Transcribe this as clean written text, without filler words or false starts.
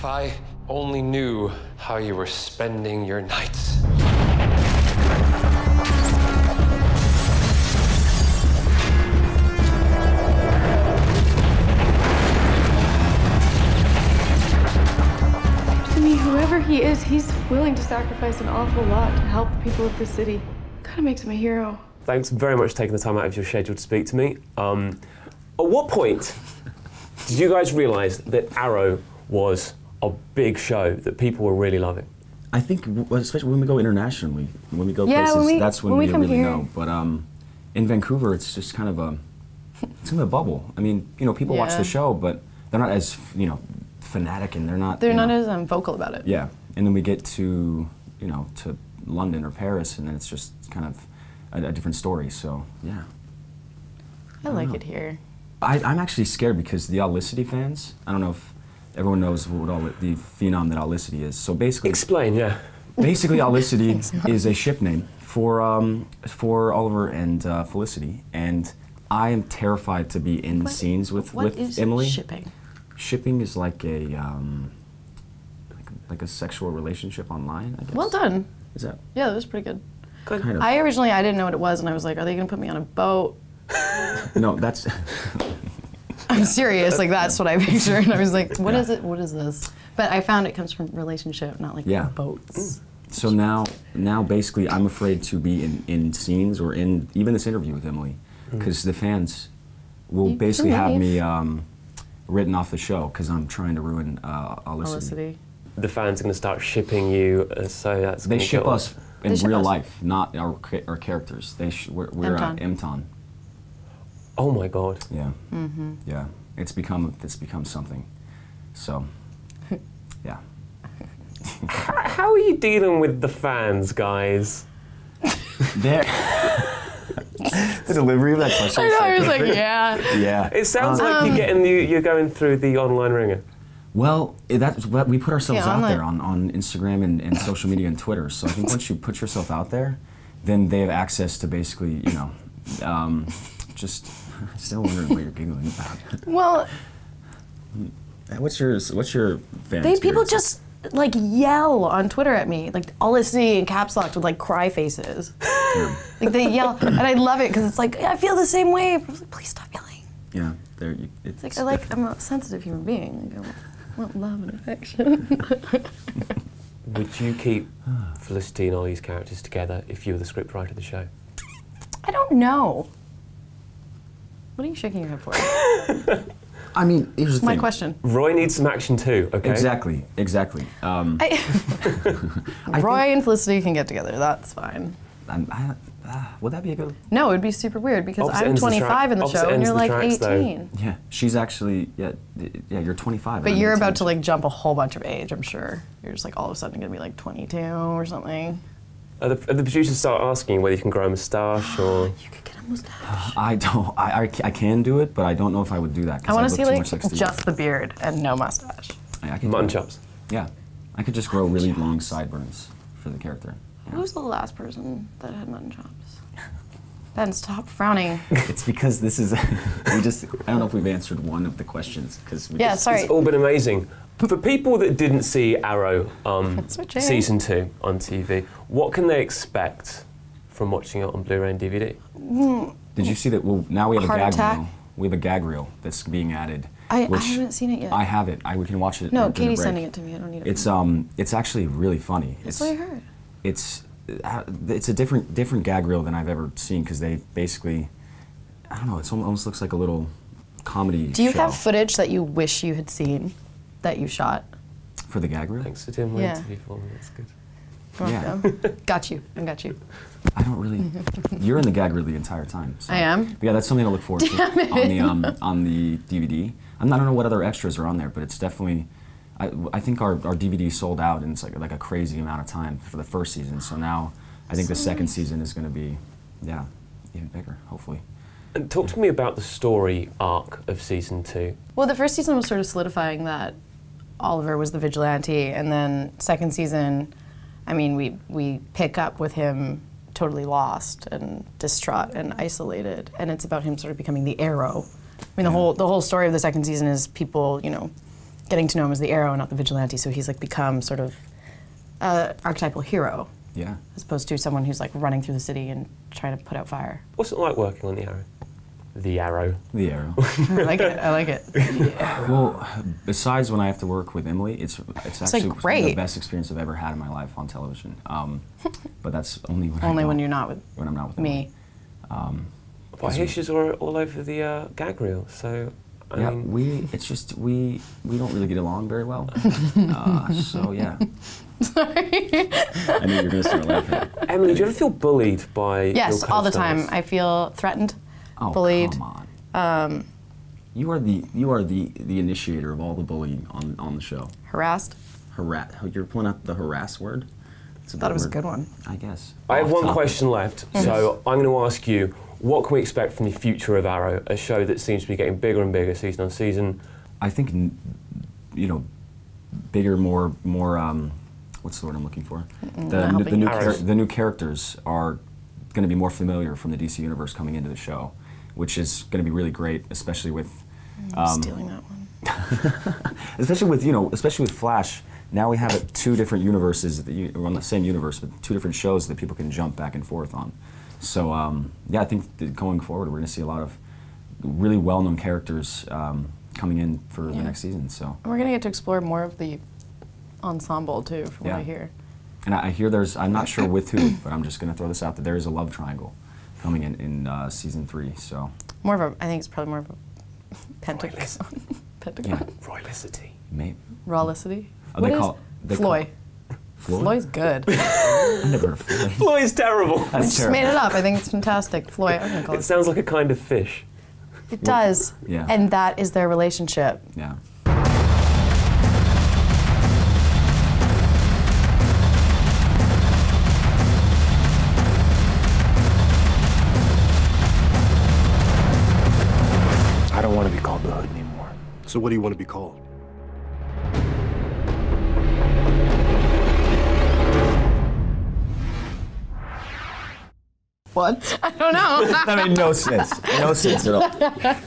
If I only knew how you were spending your nights. To me, whoever he is, he's willing to sacrifice an awful lot to help the people of the city. Kind of makes him a hero. Thanks very much for taking the time out of your schedule to speak to me. At what point did you guys realise that Arrow was a big show that people were really loving? I think, especially when we go internationally, when we go Yeah, places, that's when we come really here. know. But in Vancouver, it's just kind of it's in a bubble. I mean, you know, people watch the show, but they're not as, you know, fanatic, and they're not as vocal about it. Yeah, and then we get to, you know, to London or Paris, and then it's just kind of a different story. So yeah, I like it here. I'm actually scared because the Olicity fans, I don't know if everyone knows what the phenom that Olicity is. So basically, explain. Yeah. Basically, Olicity is a ship name for Oliver and Felicity, and I am terrified to be in scenes with Emily. Shipping? Shipping is like a like a sexual relationship online, I guess. Well done. Is that? Yeah, that was pretty good. Kind of. I didn't know what it was, and I was like, are they going to put me on a boat? No, that's. I'm serious, like that's what I pictured. And I was like, what is it? What is this? But I found it comes from relationship, not like boats. So now basically I'm afraid to be in scenes or in even this interview with Emily, because the fans will basically have me written off the show because I'm trying to ruin Olicity. The fans are going to start shipping you, so that's. They ship us in real life, not our characters. We're Mton. Oh my God. Yeah. Yeah. It's become something. So, yeah. How are you dealing with the fans, guys? The delivery of that question. I know. I was like, yeah. Yeah. It sounds like you're going through the online ringer. Well, we put ourselves out there on Instagram and social media and Twitter. So I think once you put yourself out there, then they have access to basically, you know, just. I'm still wondering what you're giggling about. Well, what's your fan people experience? just like yell on Twitter at me, like Olicity in caps locked with like cry faces. Like they yell, and I love it because it's like I feel the same way. I was like, please stop yelling. Yeah, I'm a sensitive human being. Like, I want love and affection. Would you keep Felicity and Ollie's characters together if you were the scriptwriter of the show? I don't know. What are you shaking your head for? I mean, here's the thing. My question. Roy needs some action too, okay? Exactly. Roy and Felicity can get together, that's fine. Would that be a good... No, it would be super weird because I'm 25 in the show and you're like 18. Though. Yeah, she's actually, yeah, you're 25. But you're about to like jump a whole bunch of age, I'm sure. You're just like all of a sudden gonna be like 22 or something. Are the producers start asking you whether you can grow a moustache or... You could get a moustache. I don't, I can do it, but I don't know if I would do that. I want to see like Steve. just the beard and no mustache. I can mutton chops. Yeah, I could just grow really long sideburns for the character. Yeah. Who's the last person that had mutton chops? Ben, stop frowning. It's because this is, I don't know if we've answered one of the questions. Sorry. It's all been amazing. For people that didn't see Arrow season 2 on TV, what can they expect from watching it on Blu-ray and DVD? Did you see that? Well, now we have a gag reel. We have a gag reel that's being added. I haven't seen it yet. I have it. We can watch it. No, Katie's sending it to me. I don't need it. It's actually really funny. That's what I heard. It's a different gag reel than I've ever seen because they basically, I don't know. It almost looks like a little comedy. Do you have footage that you wish you had seen that you shot? For the gag reel? Thanks for doing my interview for me. That's good. Yeah. Got you. I got you. I don't really. You're in the gag reel the entire time. So. I am. But yeah, that's something to look forward to on the DVD. I don't know what other extras are on there, but it's definitely. I think our DVD sold out in like a crazy amount of time for the first season. So now I think the second season is going to be, even bigger, hopefully. And talk to me about the story arc of season 2. Well, the first season was sort of solidifying that Oliver was the vigilante, and then second season, I mean, we pick up with him totally lost and distraught and isolated, and it's about him sort of becoming the Arrow. I mean, the whole story of the second season is people, getting to know him as the Arrow and not the vigilante, so he's like become sort of archetypal hero. Yeah. As opposed to someone who's like running through the city and trying to put out fire. What's it like working on the Arrow? The Arrow. The Arrow. I like it. I like it. Well, besides when I have to work with Emily, it's actually like great. the best experience I've ever had in my life on television. But that's only when Only when you're not with when I'm not with me. Emily. But I hear she's all over the gag reel, so I mean, we don't really get along very well. So yeah. Sorry. I knew you were going to start laughing. Emily, do you ever feel bullied by Yes, your all the co-stars? time. I feel threatened, Oh, bullied. come on. You are the initiator of all the bullying on the show. Harassed. You're pulling out the harass word. It's Thought it was a word. good one. I guess. I have Off one topic. question left, so I'm going to ask you, what can we expect from the future of Arrow, a show that seems to be getting bigger and bigger season on season? I think, bigger, more. What's the word I'm looking for? The new characters are going to be more familiar from the DC universe coming into the show, which is going to be really great, especially with. I'm stealing that one. especially with Flash. Now we have two different universes we're on the same universe, but two different shows that people can jump back and forth on. So I think that going forward we're going to see a lot of really well-known characters coming in for the next season. So We're going to get to explore more of the ensemble too, from what I hear. And I hear I'm not sure with who, but I'm just going to throw this out that there is a love triangle coming in season 3. So I think it's probably more of a pentagon. Pentagon. Yeah. Roylicity. maybe. Rawlicity. Oh, What they is call- they Floy? Floyd? Floy's good. I never heard of Floyd. Floyd's terrible. I That's just terrible. made it up. I think it's fantastic. Floy. I'm gonna call It it. sounds like a kind of fish. It does. Yeah. And that is their relationship. Yeah. I don't want to be called the Hood anymore. So what do you want to be called? What? I don't know. That made no sense. No sense at all.